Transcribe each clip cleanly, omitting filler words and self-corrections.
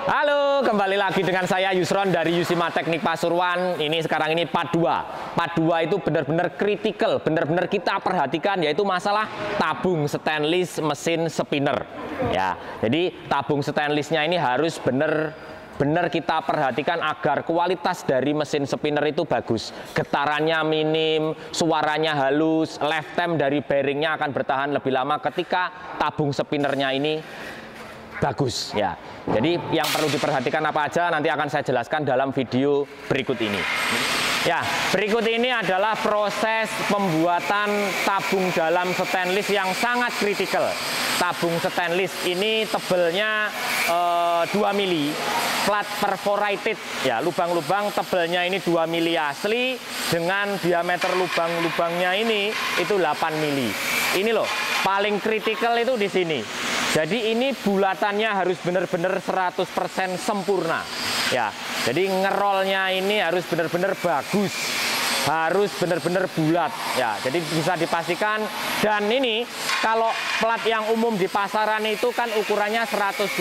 Halo, kembali lagi dengan saya Yusron dari Yusima Teknik Pasuruan. Ini sekarang ini part 2. Part 2 itu benar-benar kritikal, benar-benar kita perhatikan, yaitu masalah tabung stainless mesin spinner. Ya, jadi tabung stainlessnya ini harus benar kita perhatikan agar kualitas dari mesin spinner itu bagus. Getarannya minim, suaranya halus, lifetime dari bearingnya akan bertahan lebih lama ketika tabung spinnernya ini bagus ya. Jadi yang perlu diperhatikan apa aja nanti akan saya jelaskan dalam video berikut ini. Ya, berikut ini adalah proses pembuatan tabung dalam stainless yang sangat kritikal. Tabung stainless ini tebelnya 2 mili, plat perforated ya, lubang-lubang tebelnya ini 2 mili asli dengan diameter lubang-lubangnya ini itu 8 mili. Ini loh, paling kritikal itu di sini. Jadi ini bulatannya harus benar-benar 100% sempurna. Ya, jadi ngerolnya ini harus benar-benar bagus. Harus benar-benar bulat. Ya, jadi bisa dipastikan. Dan ini kalau plat yang umum di pasaran itu kan ukurannya 120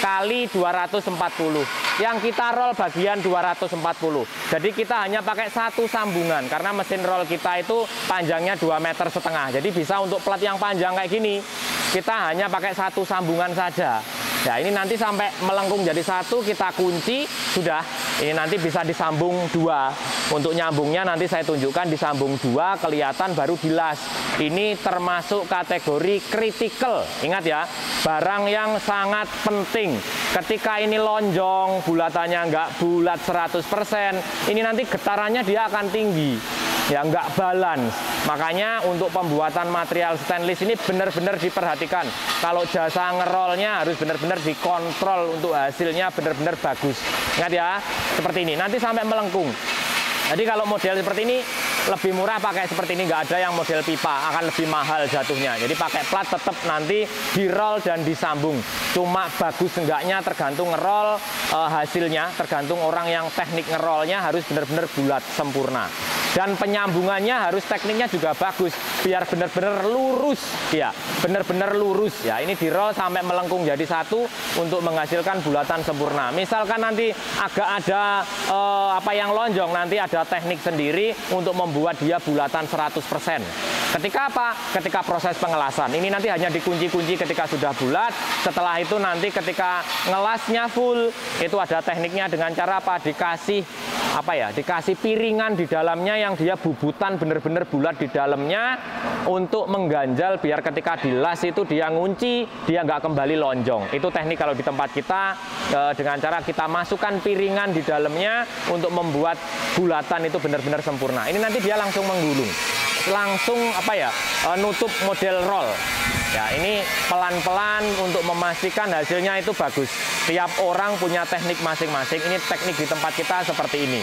kali 240. Yang kita roll bagian 240. Jadi kita hanya pakai satu sambungan karena mesin roll kita itu panjangnya 2,5 meter. Jadi bisa untuk plat yang panjang kayak gini kita hanya pakai satu sambungan saja. Ya, ini nanti sampai melengkung jadi satu kita kunci sudah. Ini nanti bisa disambung 2. Untuk nyambungnya nanti saya tunjukkan disambung 2 kelihatan baru dilas. Ini termasuk kategori kritikal. Ingat ya, barang yang sangat penting. Ketika ini lonjong, bulatannya nggak bulat 100%, ini nanti getarannya dia akan tinggi. Ya, nggak balance. Makanya untuk pembuatan material stainless ini benar-benar diperhatikan. Kalau jasa ngerolnya harus benar-benar dikontrol untuk hasilnya benar-benar bagus. Ingat ya, seperti ini. Nanti sampai melengkung. Jadi kalau model seperti ini lebih murah pakai seperti ini, nggak ada yang model pipa, akan lebih mahal jatuhnya. Jadi pakai plat tetap nanti di-roll dan disambung. Cuma bagus enggaknya tergantung ngerol hasilnya, tergantung orang yang teknik ngerolnya harus benar-benar bulat, sempurna. Dan penyambungannya harus tekniknya juga bagus, biar benar-benar lurus, ya, benar-benar lurus. Ya, ini di-roll sampai melengkung jadi satu untuk menghasilkan bulatan sempurna. Misalkan nanti agak ada apa yang lonjong, nanti ada teknik sendiri untuk membuat dia bulatan 100%. Ketika apa? Ketika proses pengelasan. Ini nanti hanya dikunci-kunci ketika sudah bulat. Setelah itu nanti ketika ngelasnya full, itu ada tekniknya dengan cara apa? Dikasih piringan di dalamnya yang dia bubutan benar-benar bulat di dalamnya untuk mengganjal biar ketika dilas itu dia ngunci, dia nggak kembali lonjong. Itu teknik kalau di tempat kita dengan cara kita masukkan piringan di dalamnya untuk membuat bulatan itu benar-benar sempurna. Ini nanti dia langsung menggulung, langsung nutup model roll. Ya, ini pelan-pelan untuk memastikan hasilnya itu bagus. Tiap orang punya teknik masing-masing. Ini teknik di tempat kita seperti ini.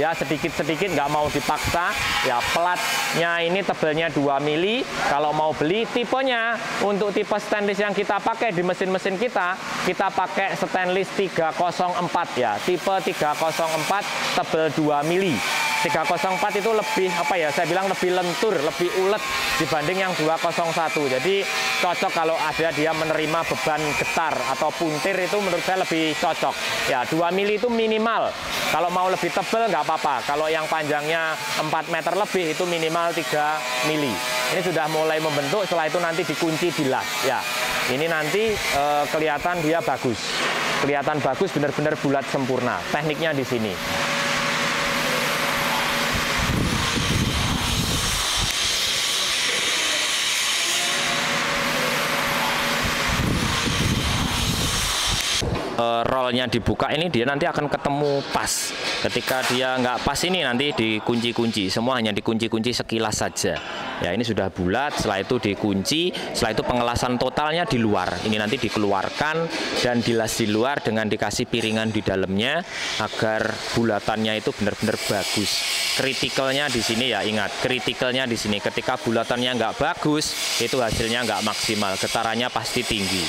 Ya, sedikit-sedikit nggak mau dipaksa. Ya, platnya ini tebelnya 2 mili. Kalau mau beli tipenya, untuk tipe stainless yang kita pakai di mesin-mesin kita pakai stainless 304 ya. Tipe 304 tebel 2 mili. 304 itu lebih saya bilang lebih lentur, lebih ulet dibanding yang 201. Jadi cocok kalau ada dia menerima beban getar atau puntir, itu menurut saya lebih cocok. Ya, 2 mili itu minimal. Kalau mau lebih tebal nggak apa-apa. Kalau yang panjangnya 4 meter lebih itu minimal 3 mili. Ini sudah mulai membentuk, setelah itu nanti dikunci dilas. Ya, ini nanti kelihatan dia bagus. Kelihatan bagus, benar-benar bulat sempurna. Tekniknya di sini. Rollnya dibuka ini dia nanti akan ketemu pas. Ketika dia nggak pas ini nanti dikunci-kunci. Semua hanya dikunci-kunci sekilas saja. Ya, ini sudah bulat, setelah itu dikunci, setelah itu pengelasan totalnya di luar. Ini nanti dikeluarkan dan dilas di luar dengan dikasih piringan di dalamnya agar bulatannya itu benar-benar bagus. Kritikalnya di sini ya, ingat, kritikalnya di sini. Ketika bulatannya nggak bagus, itu hasilnya nggak maksimal, getarannya pasti tinggi.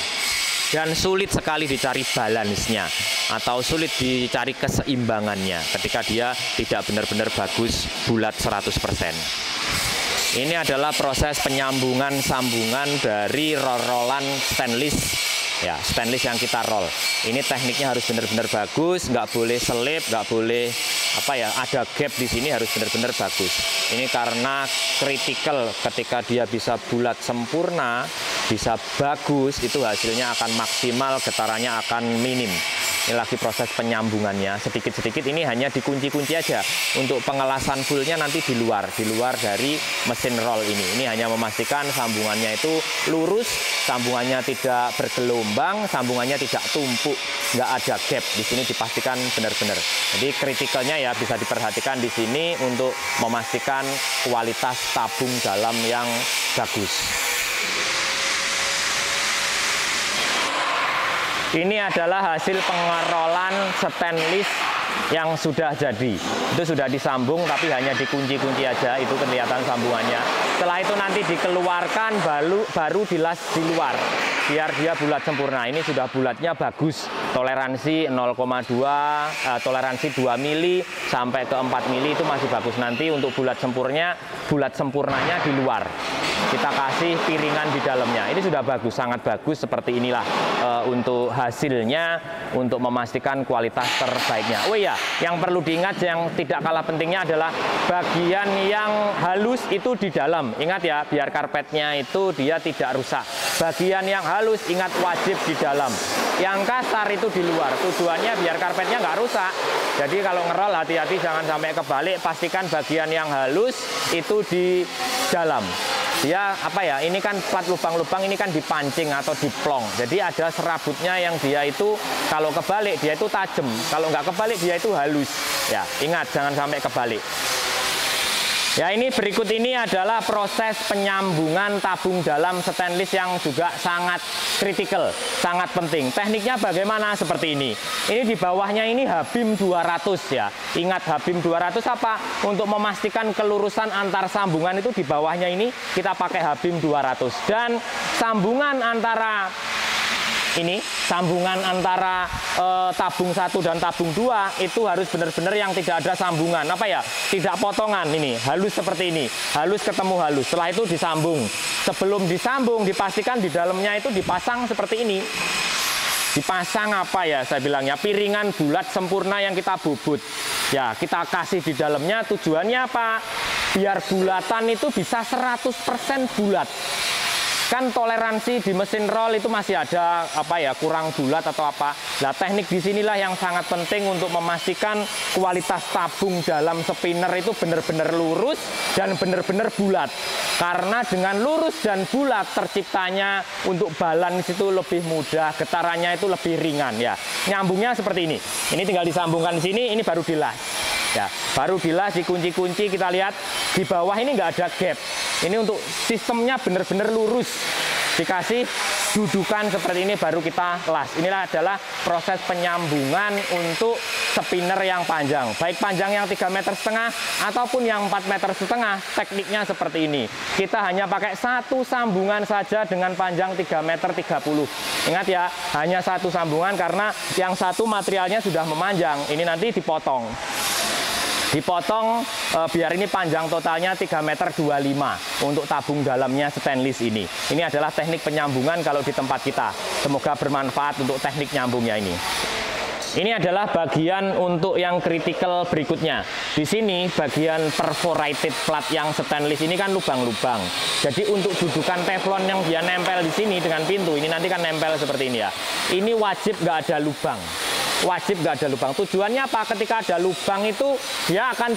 Dan sulit sekali dicari balance-nya atau sulit dicari keseimbangannya ketika dia tidak benar-benar bagus bulat 100%. Ini adalah proses penyambungan sambungan dari roll-rollan stainless Ya, stainless yang kita roll. Ini tekniknya harus benar-benar bagus, nggak boleh selip, nggak boleh ada gap di sini, harus benar-benar bagus. Ini karena kritikal, ketika dia bisa bulat sempurna, bisa bagus, itu hasilnya akan maksimal, getarannya akan minim. Ini lagi proses penyambungannya, sedikit-sedikit ini hanya dikunci-kunci aja. Untuk pengelasan fullnya nanti di luar dari mesin roll ini. Ini hanya memastikan sambungannya itu lurus, sambungannya tidak bergelombang, sambungannya tidak tumpuk, nggak ada gap. Di sini dipastikan benar-benar. Jadi kritikalnya ya bisa diperhatikan di sini untuk memastikan kualitas tabung dalam yang bagus. Ini adalah hasil pengerolan stainless yang sudah jadi. Itu sudah disambung tapi hanya dikunci-kunci aja, itu kelihatan sambungannya. Setelah itu nanti dikeluarkan baru dilas di luar biar dia bulat sempurna. Ini sudah bulatnya bagus. Toleransi 0,2, toleransi 2 mili sampai ke 4 mili itu masih bagus. Nanti untuk bulat sempurnanya di luar. Kita kasih piringan di dalamnya. Ini sudah bagus, sangat bagus. Seperti inilah untuk hasilnya, untuk memastikan kualitas terbaiknya. Oh iya, yang perlu diingat yang tidak kalah pentingnya adalah bagian yang halus itu di dalam. Ingat ya, biar karpetnya itu dia tidak rusak. Bagian yang halus ingat wajib di dalam. Yang kasar itu di luar. Tujuannya biar karpetnya nggak rusak. Jadi kalau ngerol hati-hati jangan sampai kebalik. Pastikan bagian yang halus itu di dalam. Dia ini kan plat lubang-lubang ini kan dipancing atau diplong. Jadi ada serabutnya yang dia itu kalau kebalik dia itu tajam. Kalau nggak kebalik dia itu halus. Ya, ingat jangan sampai kebalik. Ya, ini berikut ini adalah proses penyambungan tabung dalam stainless yang juga sangat kritikal, sangat penting. Tekniknya bagaimana? Seperti ini. Ini di bawahnya ini Habim 200 ya. Ingat Habim 200 apa? Untuk memastikan kelurusan antar sambungan itu di bawahnya ini kita pakai Habim 200. Dan sambungan antara tabung 1 dan tabung 2 itu harus benar-benar yang tidak ada sambungan. Tidak potongan ini, halus seperti ini. Halus ketemu halus. Setelah itu disambung. Sebelum disambung dipastikan di dalamnya itu dipasang seperti ini. Dipasang saya bilangnya piringan bulat sempurna yang kita bubut. Ya, kita kasih di dalamnya tujuannya apa? Biar bulatan itu bisa 100% bulat. Kan toleransi di mesin roll itu masih ada kurang bulat atau apa. Nah, teknik disinilah yang sangat penting untuk memastikan kualitas tabung dalam spinner itu benar-benar lurus dan benar-benar bulat. Karena dengan lurus dan bulat terciptanya untuk balance itu lebih mudah, getarannya itu lebih ringan ya. Nyambungnya seperti ini. Ini tinggal disambungkan di sini, ini baru dilas. Ya, baru dilas, dikunci-kunci, kita lihat di bawah ini nggak ada gap. Ini untuk sistemnya benar-benar lurus. Dikasih dudukan seperti ini baru kita las. Inilah adalah proses penyambungan untuk spinner yang panjang. Baik panjang yang 3,5 meter ataupun yang 4,5 meter. Tekniknya seperti ini. Kita hanya pakai satu sambungan saja dengan panjang 3,30 meter. Ingat ya, hanya satu sambungan karena yang satu materialnya sudah memanjang. Ini nanti dipotong. Biar ini panjang totalnya 3,25 meter untuk tabung dalamnya stainless ini. Ini adalah teknik penyambungan kalau di tempat kita. Semoga bermanfaat untuk teknik nyambungnya ini. Ini adalah bagian untuk yang kritikal berikutnya. Di sini bagian perforated plat yang stainless ini kan lubang-lubang. Jadi untuk dudukan teflon yang dia nempel di sini dengan pintu, ini nanti kan nempel seperti ini ya. Ini wajib nggak ada lubang. Wajib nggak ada lubang. Tujuannya apa? Ketika ada lubang itu dia akan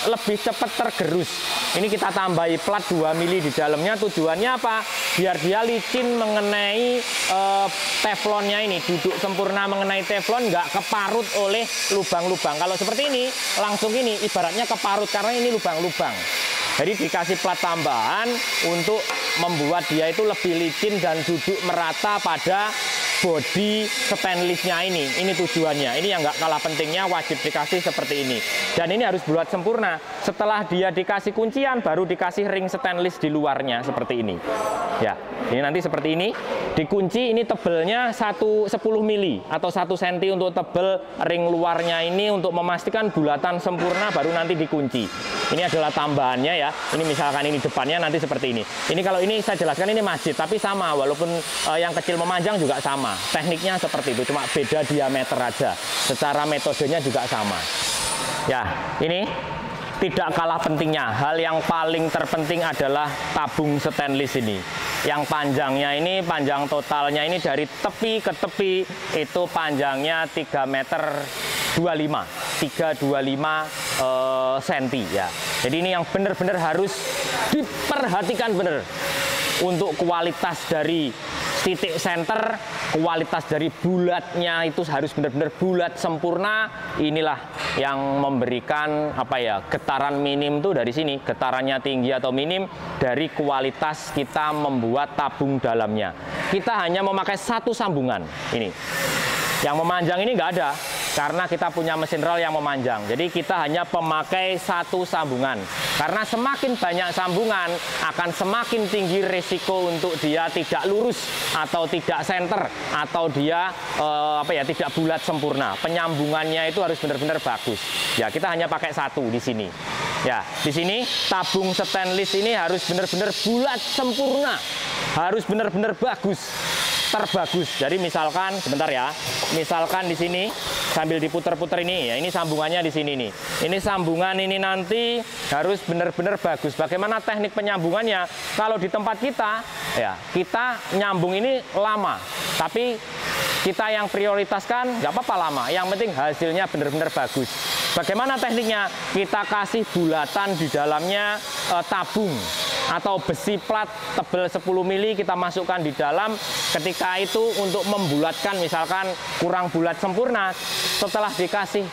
lebih cepat tergerus. Ini kita tambahi plat 2 mili di dalamnya. Tujuannya apa? Biar dia licin mengenai teflonnya ini, duduk sempurna mengenai teflon, nggak keparut oleh lubang-lubang. Kalau seperti ini, langsung ini ibaratnya keparut karena ini lubang-lubang. Jadi dikasih plat tambahan untuk membuat dia itu lebih licin dan duduk merata pada bodi stainlessnya ini. Ini tujuannya. Ini yang nggak kalah pentingnya, wajib dikasih seperti ini. Dan ini harus bulat sempurna. Setelah dia dikasih kuncian, baru dikasih ring stainless di luarnya seperti ini. Ya, ini nanti seperti ini. Dikunci, ini tebelnya 10 mili atau 1 cm untuk tebel ring luarnya ini untuk memastikan bulatan sempurna, baru nanti dikunci. Ini adalah tambahannya ya. Ini misalkan ini depannya nanti seperti ini. Ini kalau ini saya jelaskan ini masjid, tapi sama. Walaupun yang kecil memanjang juga sama. sama, tekniknya seperti itu, cuma beda diameter aja. Secara metodenya juga sama. Ya, ini tidak kalah pentingnya, hal yang paling terpenting adalah tabung stainless ini. Yang panjangnya ini, panjang totalnya ini dari tepi ke tepi itu panjangnya 3,25 meter, 325 cm ya. Jadi ini yang benar-benar harus diperhatikan benar untuk kualitas dari titik center, kualitas dari bulatnya itu harus benar-benar bulat sempurna. Inilah yang memberikan apa ya, getaran minim tuh dari sini, getarannya tinggi atau minim dari kualitas kita membuat tabung dalamnya. Kita hanya memakai satu sambungan ini. Yang memanjang ini nggak ada, karena kita punya mesin roll yang memanjang. Jadi kita hanya memakai satu sambungan. Karena semakin banyak sambungan, akan semakin tinggi risiko untuk dia tidak lurus atau tidak center atau dia tidak bulat sempurna. Penyambungannya itu harus benar-benar bagus. Ya, kita hanya pakai satu di sini. Ya, di sini tabung stainless ini harus benar-benar bulat sempurna. Harus benar-benar bagus. Terbagus. Jadi misalkan sebentar ya, misalkan di sini sambil diputer-puter ini ya, ini sambungannya di sini nih. Ini sambungan ini nanti harus benar-benar bagus. Bagaimana teknik penyambungannya? Kalau di tempat kita ya, kita nyambung ini lama, tapi kita yang prioritaskan nggak apa-apa lama, yang penting hasilnya benar-benar bagus. Bagaimana tekniknya? Kita kasih bulatan di dalamnya tabung atau besi plat tebal 10 mili kita masukkan di dalam. Ketika itu untuk membulatkan, misalkan kurang bulat sempurna, setelah dikasih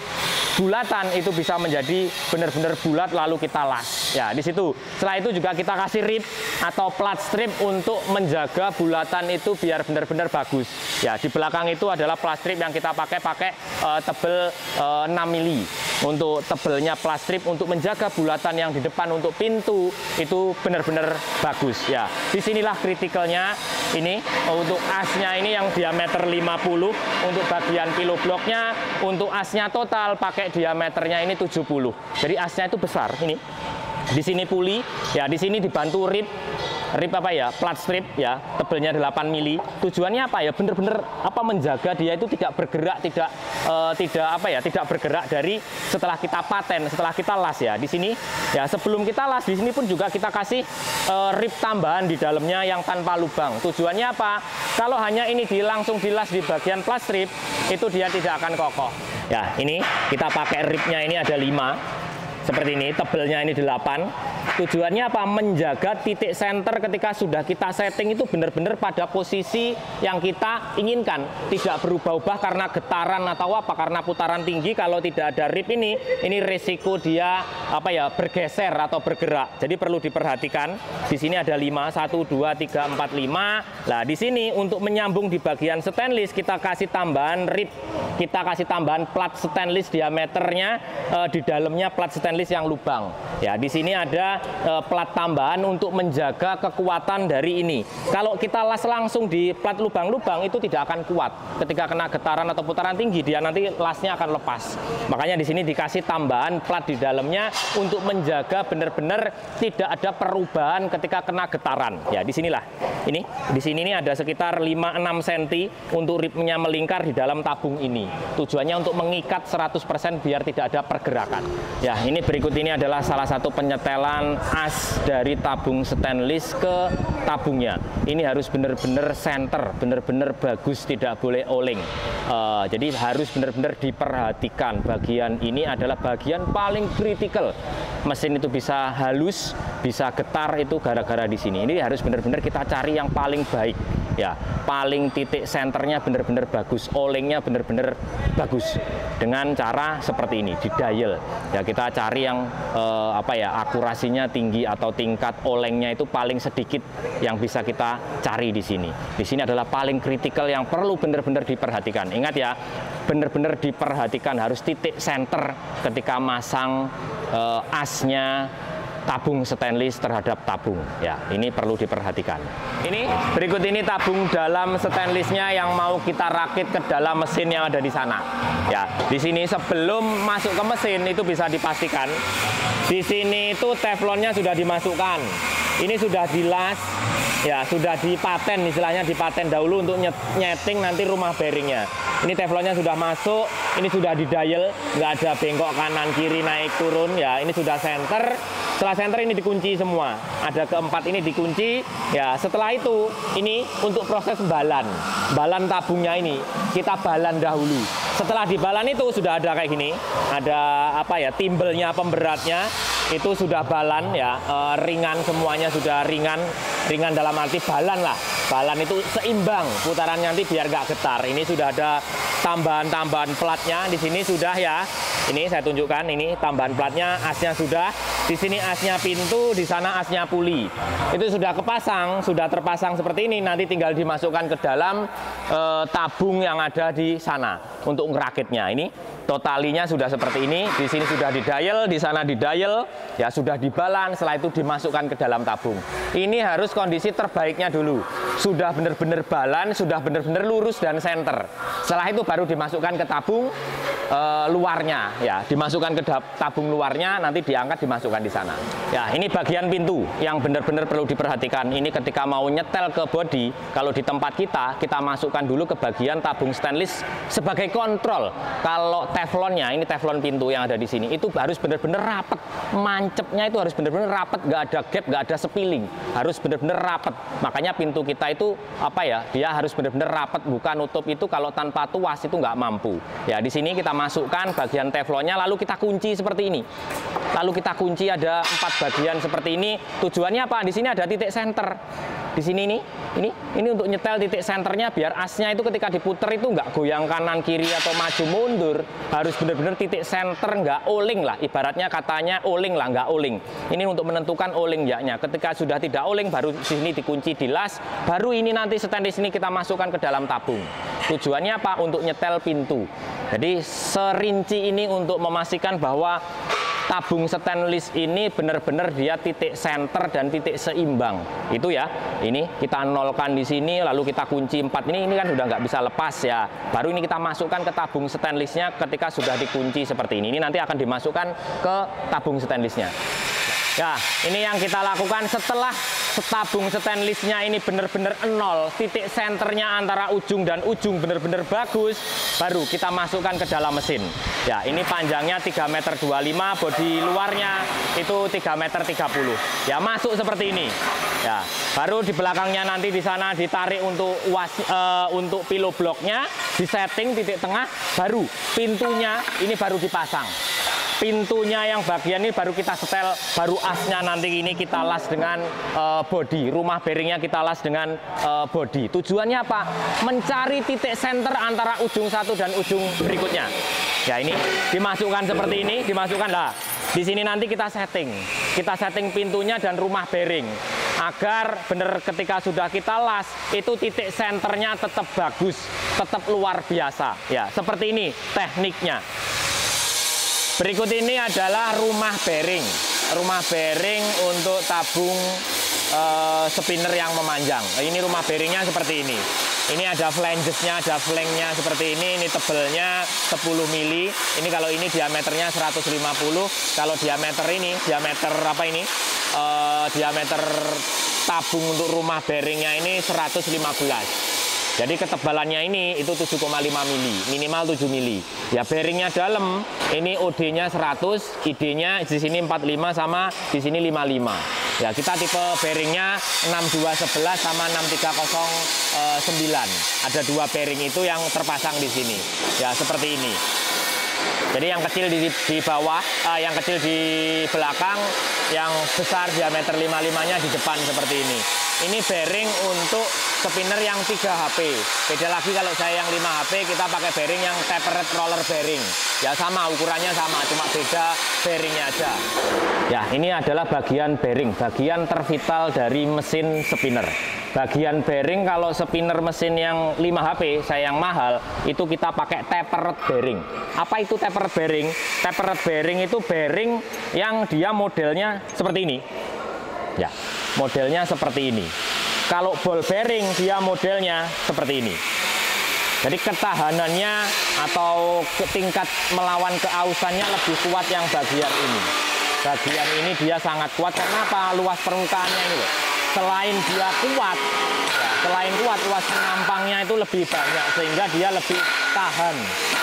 bulatan itu bisa menjadi benar-benar bulat, lalu kita las. Ya, di situ. Setelah itu juga kita kasih rib atau plat strip untuk menjaga bulatan itu biar benar-benar bagus. Ya, di belakang itu adalah plat strip yang kita pakai tebel 6 mili. Untuk tebelnya plat strip untuk menjaga bulatan yang di depan untuk pintu itu benar-benar bagus. Ya, disinilah kritikalnya. Ini untuk asnya ini yang diameter 50, untuk bagian kilo bloknya, untuk asnya total pakai diameternya ini 70. Jadi asnya itu besar ini. Di sini puli, ya di sini dibantu rib apa ya, plat strip ya, tebelnya 8 mili. Tujuannya apa ya? Bener-bener apa, menjaga dia itu tidak bergerak, tidak bergerak dari setelah kita paten, setelah kita las ya. Di sini ya, sebelum kita las di sini pun juga kita kasih rib tambahan di dalamnya yang tanpa lubang. Tujuannya apa? Kalau hanya ini langsung dilas di bagian plat strip, itu dia tidak akan kokoh. Ya, ini kita pakai ribnya ini ada 5. Seperti ini, tebelnya ini 8. Tujuannya apa? Menjaga titik center ketika sudah kita setting itu benar-benar pada posisi yang kita inginkan. Tidak berubah-ubah karena getaran atau apa, karena putaran tinggi. Kalau tidak ada rib ini risiko dia bergeser atau bergerak. Jadi perlu diperhatikan. Di sini ada 5, 1, 2, 3, 4, 5. Nah, di sini untuk menyambung di bagian stainless kita kasih tambahan rib. Kita kasih tambahan plat stainless diameternya di dalamnya plat stainless yang lubang. Ya, di sini ada plat tambahan untuk menjaga kekuatan dari ini. Kalau kita las langsung di plat lubang-lubang itu tidak akan kuat. Ketika kena getaran atau putaran tinggi, dia nanti lasnya akan lepas. Makanya di sini dikasih tambahan plat di dalamnya untuk menjaga benar-benar tidak ada perubahan ketika kena getaran. Ya, di sinilah. Ini di sini ini ada sekitar 5-6 cm untuk ribnya melingkar di dalam tabung ini. Tujuannya untuk mengikat 100% biar tidak ada pergerakan. Ya, ini berikut ini adalah salah satu penyetelan as dari tabung stainless ke tabungnya. Ini harus benar-benar center, benar-benar bagus, tidak boleh oleng. Jadi harus benar-benar diperhatikan. Bagian ini adalah bagian paling kritikal. Mesin itu bisa halus, bisa getar itu gara-gara di sini. Ini harus benar-benar kita cari yang paling baik. Ya, paling titik senternya benar-benar bagus, olengnya benar-benar bagus dengan cara seperti ini, di dial. Ya, kita cari yang akurasinya tinggi atau tingkat olengnya itu paling sedikit yang bisa kita cari di sini. Di sini adalah paling kritikal yang perlu benar-benar diperhatikan. Ingat ya, benar-benar diperhatikan harus titik center ketika masang asnya tabung stainless terhadap tabung. Ya, ini perlu diperhatikan. Ini berikut ini tabung dalam stainlessnya yang mau kita rakit ke dalam mesin yang ada di sana. Ya, di sini sebelum masuk ke mesin itu bisa dipastikan di sini itu teflonnya sudah dimasukkan. Ini sudah dilas Ya, sudah dipaten, istilahnya dipaten dahulu untuk nyeting nanti rumah bearingnya. Ini teflonnya sudah masuk, ini sudah di dial, nggak ada bengkok kanan kiri naik turun ya. Ini sudah center. Setelah center ini dikunci semua. Ada keempat ini dikunci. Ya, setelah itu ini untuk proses balan. Balan tabungnya ini kita balan dahulu. Setelah dibalan itu sudah ada kayak gini. Ada apa ya? Timbelnya, pemberatnya itu sudah balan ya, ringan semuanya sudah ringan dalam arti balan lah. Balan itu seimbang putarannya nanti biar nggak getar. Ini sudah ada tambahan platnya di sini sudah ya. Ini saya tunjukkan, ini tambahan platnya, asnya sudah. Di sini asnya pintu, di sana asnya puli. Itu sudah kepasang, sudah terpasang seperti ini. Nanti tinggal dimasukkan ke dalam tabung yang ada di sana untuk ngerakitnya. Ini totalinya sudah seperti ini. Di sini sudah di dial, di sana di dial, ya sudah dibalan. Setelah itu dimasukkan ke dalam tabung. Ini harus kondisi terbaiknya dulu. Sudah benar-benar balan, sudah benar-benar lurus dan center. Setelah itu baru dimasukkan ke tabung luarnya, ya dimasukkan ke tabung luarnya, nanti diangkat dimasukkan di sana. Ya, ini bagian pintu yang benar-benar perlu diperhatikan. Ini ketika mau nyetel ke bodi, kalau di tempat kita masukkan dulu ke bagian tabung stainless sebagai kontrol. Kalau teflonnya, ini teflon pintu yang ada di sini, itu harus benar-benar rapet. Mancepnya itu harus benar-benar rapet, nggak ada gap, nggak ada spilling, harus benar-benar rapet. Makanya pintu kita itu apa ya? Dia harus benar-benar rapet, bukan nutup itu kalau tanpa tuas itu nggak mampu. Ya, di sini kita masukkan bagian teflonnya, lalu kita kunci seperti ini. Lalu kita kunci ada 4 bagian seperti ini. Tujuannya apa? Di sini ada titik center. Di sini ini untuk nyetel titik senternya biar asnya itu ketika diputer itu nggak goyang kanan kiri atau maju mundur. Harus benar-benar titik center, nggak oling lah. Ibaratnya katanya oling lah, nggak oling. Ini untuk menentukan oling yaknya. Ketika sudah tidak oling baru di sini dikunci di las. Baru ini nanti stainless ini kita masukkan ke dalam tabung. Tujuannya apa? Untuk nyetel pintu. Jadi serinci ini untuk memastikan bahwa tabung stainless ini benar-benar dia titik center dan titik seimbang. Itu ya. Ini kita nolkan di sini, lalu kita kunci 4 ini kan sudah nggak bisa lepas ya. Baru ini kita masukkan ke tabung stainlessnya ketika sudah dikunci seperti ini. Ini nanti akan dimasukkan ke tabung stainlessnya. Ya, ini yang kita lakukan setelah tabung stainlessnya ini benar-benar nol, titik senternya antara ujung dan ujung benar-benar bagus, baru kita masukkan ke dalam mesin. Ya, ini panjangnya 3,25 meter, bodi luarnya itu 3,30 meter. Ya, masuk seperti ini. Ya, baru di belakangnya nanti di sana ditarik untuk untuk pilo bloknya, disetting titik tengah, baru pintunya ini baru dipasang. Pintunya yang bagian ini baru kita setel, baru asnya nanti ini kita las dengan bodi, rumah bearingnya kita las dengan bodi. Tujuannya apa? Mencari titik center antara ujung satu dan ujung berikutnya. Ya, ini dimasukkan seperti ini, dimasukkan lah. Di sini nanti kita setting pintunya dan rumah bearing agar benar ketika sudah kita las itu titik senternya tetap bagus, tetap luar biasa. Ya, seperti ini tekniknya. Berikut ini adalah rumah bearing. Rumah bearing untuk tabung spinner yang memanjang. Ini rumah bearingnya seperti ini. Ini ada flangesnya, ada flanknya seperti ini. Ini tebelnya 10 mili. Ini kalau ini diameternya 150. Kalau diameter ini, diameter apa ini? Diameter tabung untuk rumah bearingnya ini 115. Jadi ketebalannya ini itu 7,5 mili, minimal 7 mili. Ya, bearingnya dalam, ini OD-nya 100, ID-nya di sini 45 sama di sini 55. Ya, kita tipe bearingnya 6211 sama 6309. Ada 2 bearing itu yang terpasang di sini. Ya, seperti ini. Jadi yang kecil di bawah, yang kecil di belakang, yang besar diameter 55-nya di depan seperti ini. Ini bearing untuk spinner yang 3 HP. Beda lagi kalau saya yang 5 HP, kita pakai bearing yang tapered roller bearing. Ya sama, ukurannya sama, cuma beda bearingnya aja. Ya, ini adalah bagian bearing, bagian tervital dari mesin spinner. Bagian bearing kalau spinner mesin yang 5 HP, saya yang mahal, itu kita pakai tapered bearing. Apa itu tapered bearing? Tapered bearing itu bearing yang dia modelnya seperti ini. Ya, modelnya seperti ini. Kalau ball bearing dia modelnya seperti ini. Jadi ketahanannya atau tingkat melawan keausannya lebih kuat yang bagian ini. Bagian ini dia sangat kuat karena apa? Luas permukaannya ini loh. selain dia kuat, selain kuat, luas penampangnya itu lebih banyak sehingga dia lebih tahan,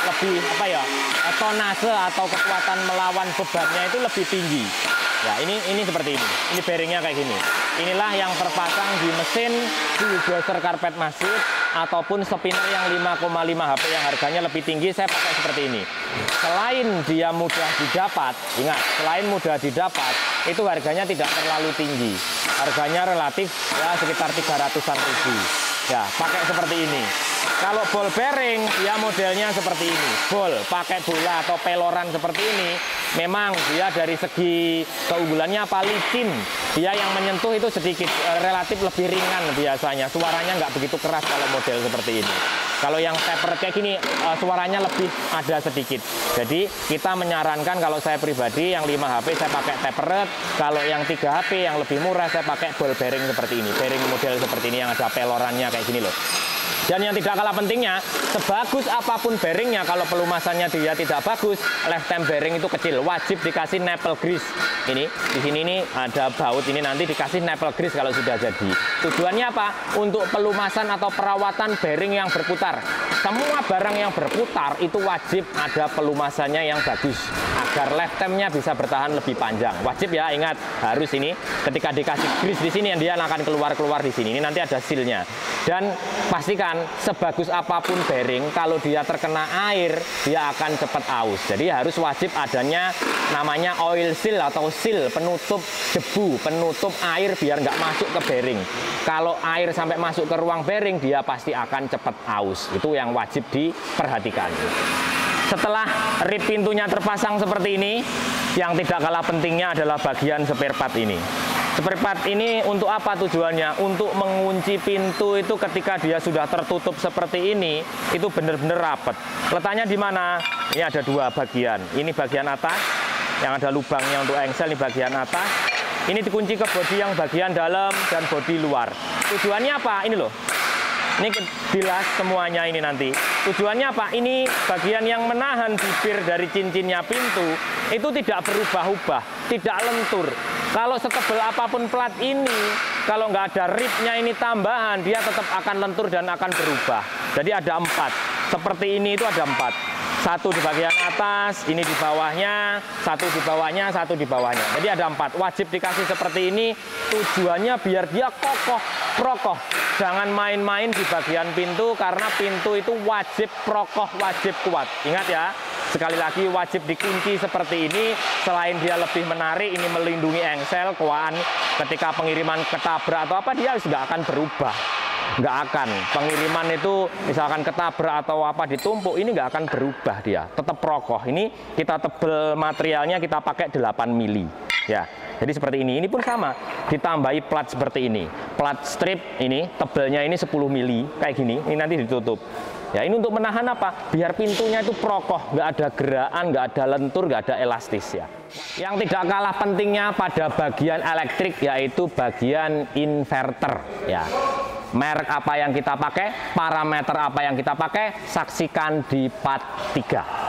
lebih apa ya, tonase atau kekuatan melawan bebannya itu lebih tinggi. Ya, ini seperti ini. Ini bearingnya kayak gini. Inilah yang terpasang di mesin bulldozer karpet masjid ataupun spinner yang 5,5 HP yang harganya lebih tinggi, saya pakai seperti ini. Selain dia mudah didapat, ingat, selain mudah didapat, itu harganya tidak terlalu tinggi. Harganya relatif ya sekitar 300-an ribu. Ya, pakai seperti ini. Kalau ball bearing, ya modelnya seperti ini. Ball, pakai bola atau peloran seperti ini. Memang dia dari segi keunggulannya apa, licin. Dia yang menyentuh itu sedikit relatif lebih ringan biasanya. Suaranya nggak begitu keras kalau model seperti ini. Kalau yang tapered kayak gini, suaranya lebih ada sedikit. Jadi kita menyarankan kalau saya pribadi yang 5 HP saya pakai tapered. Kalau yang 3 HP yang lebih murah saya pakai ball bearing seperti ini. Bearing model seperti ini yang ada pelorannya kayak gini loh. Dan yang tidak kalah pentingnya, sebagus apapun bearingnya, kalau pelumasannya dia tidak bagus, lifetime bearing itu kecil. Wajib dikasih nipple grease. Ini di sini ini ada baut ini, nanti dikasih nipple grease kalau sudah jadi. Tujuannya apa? Untuk pelumasan atau perawatan bearing yang berputar. Semua barang yang berputar itu wajib ada pelumasannya yang bagus agar lifetime-nya bisa bertahan lebih panjang. Wajib ya, ingat, harus ini. Ketika dikasih grease di sini, dia akan keluar di sini. Ini nanti ada seal-nya. Dan pastikan sebagus apapun bearing, kalau dia terkena air, dia akan cepat aus. Jadi harus wajib adanya namanya oil seal atau seal, penutup debu, penutup air biar nggak masuk ke bearing. Kalau air sampai masuk ke ruang bearing, dia pasti akan cepat aus. Itu yang wajib diperhatikan. Setelah rib pintunya terpasang seperti ini, yang tidak kalah pentingnya adalah bagian spare part ini. Spare part ini untuk apa tujuannya? Untuk mengunci pintu itu ketika dia sudah tertutup seperti ini, itu benar-benar rapat. Letaknya di mana? Ini ada dua bagian. Ini bagian atas, yang ada lubangnya untuk engsel, ini bagian atas. Ini dikunci ke bodi yang bagian dalam dan bodi luar. Tujuannya apa? Ini loh. Ini bilas semuanya ini nanti. Tujuannya apa? Ini bagian yang menahan bibir dari cincinnya pintu itu tidak berubah-ubah, tidak lentur. Kalau setebal apapun plat ini, kalau nggak ada ribnya ini tambahan, dia tetap akan lentur dan akan berubah. Jadi ada 4. Seperti ini itu ada 4. 1 di bagian atas, ini di bawahnya, 1 di bawahnya, 1 di bawahnya. Jadi ada 4. Wajib dikasih seperti ini. Tujuannya biar dia kokoh, prokoh. Jangan main-main di bagian pintu karena pintu itu wajib prokoh, wajib kuat. Ingat ya, sekali lagi wajib dikunci seperti ini. Selain dia lebih menarik, ini melindungi engsel, kuaan. Ketika pengiriman ketabrak atau apa, dia nggak akan berubah. Nggak akan. Pengiriman itu misalkan ketabrak atau apa ditumpuk, ini nggak akan berubah dia. Tetap prokoh. Ini kita tebel materialnya, kita pakai 8 mili. Ya. Jadi seperti ini. Ini pun sama. Ditambahi plat seperti ini. Plat strip ini, tebelnya ini 10 mili. Kayak gini. Ini nanti ditutup. Ya, ini untuk menahan apa? Biar pintunya itu prokoh. Nggak ada gerakan, nggak ada lentur, nggak ada elastis ya. Yang tidak kalah pentingnya pada bagian elektrik yaitu bagian inverter. Ya. Merek apa yang kita pakai, parameter apa yang kita pakai, saksikan di part 3.